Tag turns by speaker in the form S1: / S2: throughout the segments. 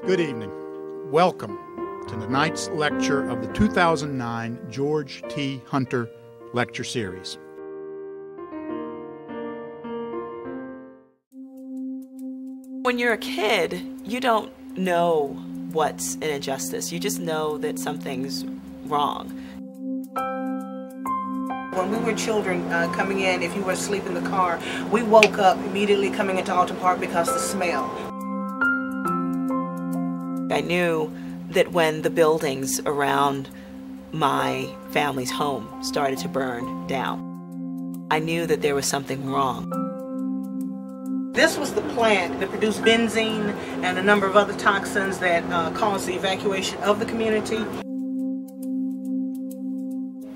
S1: Good evening. Welcome to tonight's lecture of the 2009 George T. Hunter Lecture Series.
S2: When you're a kid, you don't know what's an injustice. You just know that something's wrong.
S3: When we were children coming in, if you were asleep in the car, we woke up immediately coming into Alton Park because the smell.
S2: I knew that when the buildings around my family's home started to burn down, I knew that there was something wrong.
S3: This was the plant that produced benzene and a number of other toxins that caused the evacuation of the community.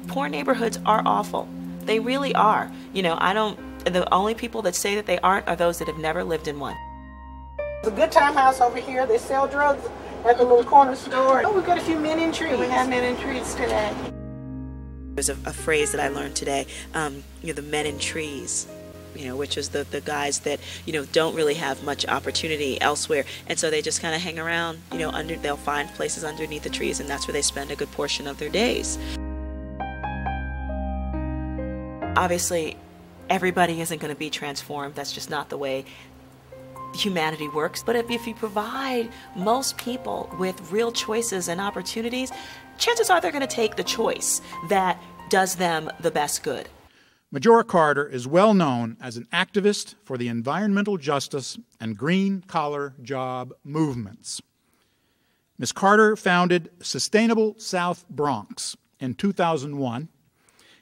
S2: Poor neighborhoods are awful. They really are. You know, the only people that say that they aren't are those that have never lived in one.
S3: It's a good time house over here. They sell drugs at the little corner store. Oh, we've got a few men in trees. We have men in trees today.
S2: There's a phrase that I learned today, the men in trees, which is the guys that, don't really have much opportunity elsewhere. And so they just kind of hang around, they'll find places underneath the trees, and that's where they spend a good portion of their days. Obviously, everybody isn't going to be transformed. That's just not the way humanity works. But if you provide most people with real choices and opportunities, chances are they're going to take the choice that does them the best good.
S1: Majora Carter is well known as an activist for the environmental justice and green-collar job movements. Ms. Carter founded Sustainable South Bronx in 2001,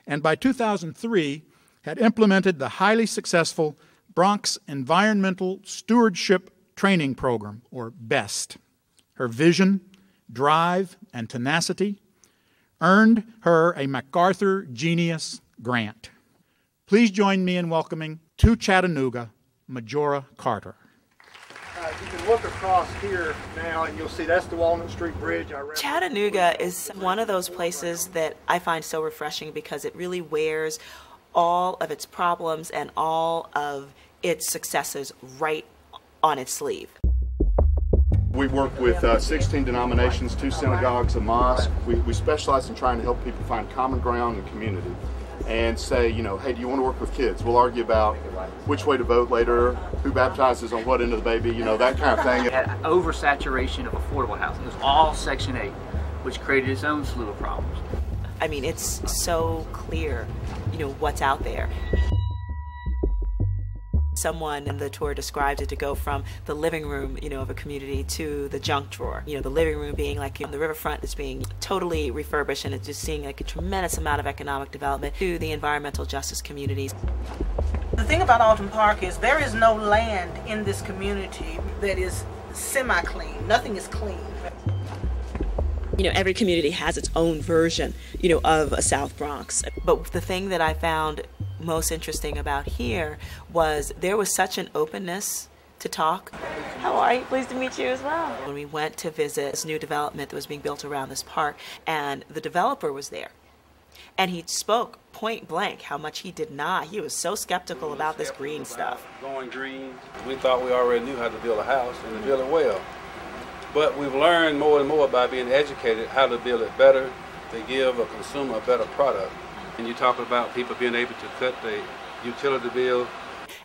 S1: and by 2003 had implemented the highly successful Bronx Environmental Stewardship Training Program, or BEST. Her vision, drive, and tenacity earned her a MacArthur Genius Grant. Please join me in welcoming to Chattanooga, Majora Carter.
S4: You can look across here now and you'll see that's the Walnut Street Bridge.
S2: Chattanooga is one of those places that I find so refreshing because it really wears all of its problems and all of its successes right on its sleeve.
S4: We work with 16 denominations, 2 synagogues, a mosque. We specialize in trying to help people find common ground and community and say, hey, do you want to work with kids? We'll argue about which way to vote later, who baptizes on what end of the baby, that kind of thing.
S5: It had oversaturation of affordable housing. It was all Section 8, which created its own slew of problems.
S2: I mean, it's so clear, what's out there. Someone in the tour described it to go from the living room, of a community to the junk drawer. The living room being like the riverfront is being totally refurbished and it's just seeing like a tremendous amount of economic development to the environmental justice communities.
S3: The thing about Alton Park is there is no land in this community that is semi-clean. Nothing is clean.
S2: Every community has its own version, of a South Bronx. But the thing that I found most interesting about here was there was such an openness to talk. How are you? Pleased to meet you as well. When we went to visit this new development that was being built around this park, and the developer was there, and he spoke point blank how much he did not. He was so skeptical about this green stuff.
S6: Going green, we thought we already knew how to build a house and to build it well. But we've learned more and more by being educated how to build it better, to give a consumer a better product. And you talk about people being able to cut the utility bill.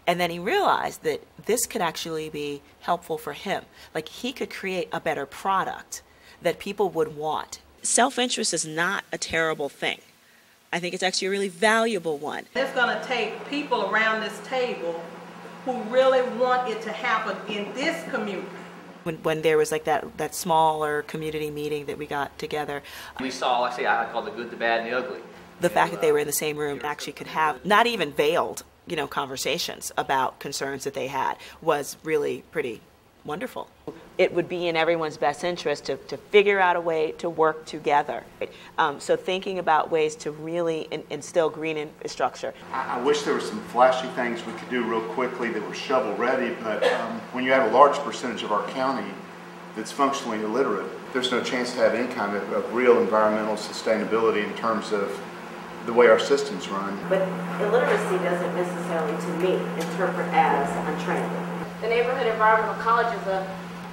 S2: And then he realized that this could actually be helpful for him. Like he could create a better product that people would want. Self-interest is not a terrible thing. I think it's actually a really valuable one.
S3: It's going to take people around this table who really want it to happen in this community.
S2: When there was like that smaller community meeting that we got together.
S5: We saw, I call the good, the bad, and the ugly.
S2: The fact that they were in the same room actually could have not even veiled, conversations about concerns that they had was really pretty wonderful. It would be in everyone's best interest to figure out a way to work together. So thinking about ways to really instill green infrastructure.
S4: I wish there were some flashy things we could do real quickly that were shovel ready, but when you have a large percentage of our county that's functionally illiterate, there's no chance to have any kind of real environmental sustainability in terms of the way our systems run.
S7: But illiteracy doesn't necessarily, to me, interpret as untrained. The Neighborhood Environmental College is a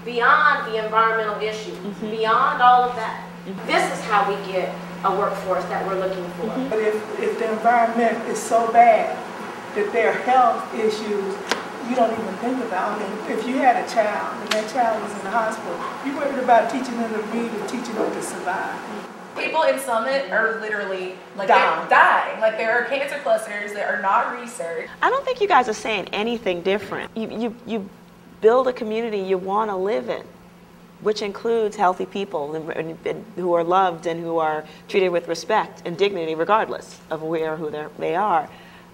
S8: beyond the environmental issues, beyond all of that. This is how we get a workforce that we're looking for.
S3: But if the environment is so bad that there are health issues, you don't even think about it. If you had a child and that child was in the hospital, you worried about teaching them to read or teaching them to survive.
S9: People in Summit are literally like
S3: dying.
S9: Like there are cancer clusters that are not researched.
S2: I don't think you guys are saying anything different. You build a community you want to live in, which includes healthy people and who are loved and who are treated with respect and dignity regardless of where or who they are.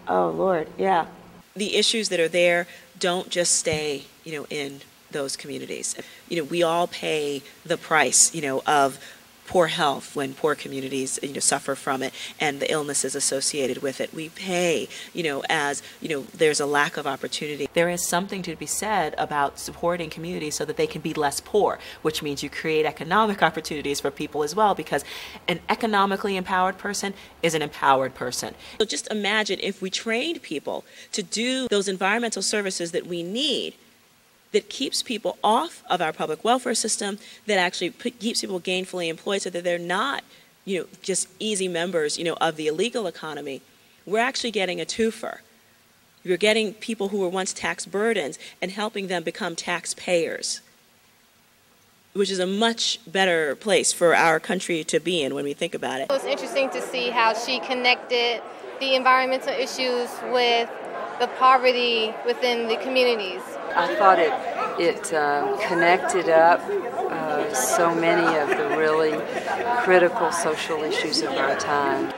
S2: Oh, Lord, yeah. The issues that are there don't just stay, in those communities. We all pay the price, of poor health when poor communities, suffer from it and the illnesses associated with it. We pay, as, there's a lack of opportunity. There is something to be said about supporting communities so that they can be less poor, which means you create economic opportunities for people as well, because an economically empowered person is an empowered person. So just imagine if we trained people to do those environmental services that we need, that keeps people off of our public welfare system, that actually keeps people gainfully employed so that they're not, just easy members, of the illegal economy. We're actually getting a twofer. You're getting people who were once tax burdens and helping them become taxpayers, which is a much better place for our country to be in when we think about it.
S10: It was interesting to see how she connected the environmental issues with the poverty within the communities.
S11: I thought it connected up so many of the really critical social issues of our time.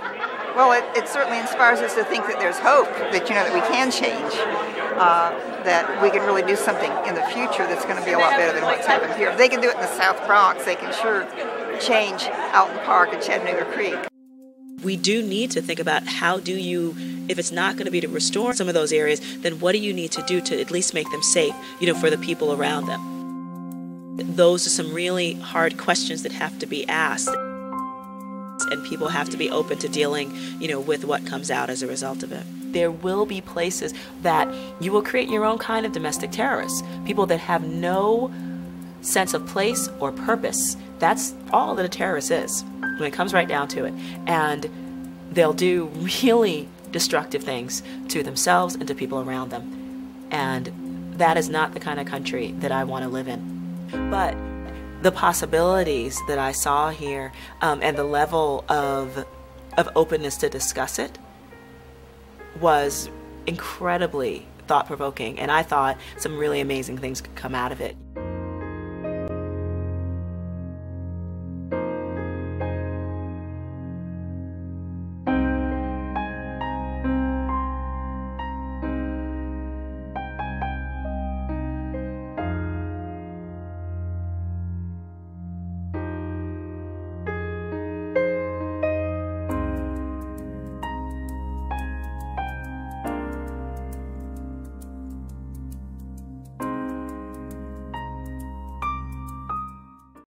S12: Well, it certainly inspires us to think that there's hope, that that we can change, that we can really do something in the future that's going to be a lot better than what's happened here. If they can do it in the South Bronx, they can sure change Alton Park and Chattanooga Creek.
S2: We do need to think about how do you, if it's not going to be to restore some of those areas, then what do you need to do to at least make them safe, for the people around them? Those are some really hard questions that have to be asked. And people have to be open to dealing, with what comes out as a result of it. There will be places that you will create your own kind of domestic terrorists, people that have no sense of place or purpose. That's all that a terrorist is when it comes right down to it. And they'll do really destructive things to themselves and to people around them. And that is not the kind of country that I want to live in. But the possibilities that I saw here and the level of openness to discuss it was incredibly thought-provoking. And I thought some really amazing things could come out of it.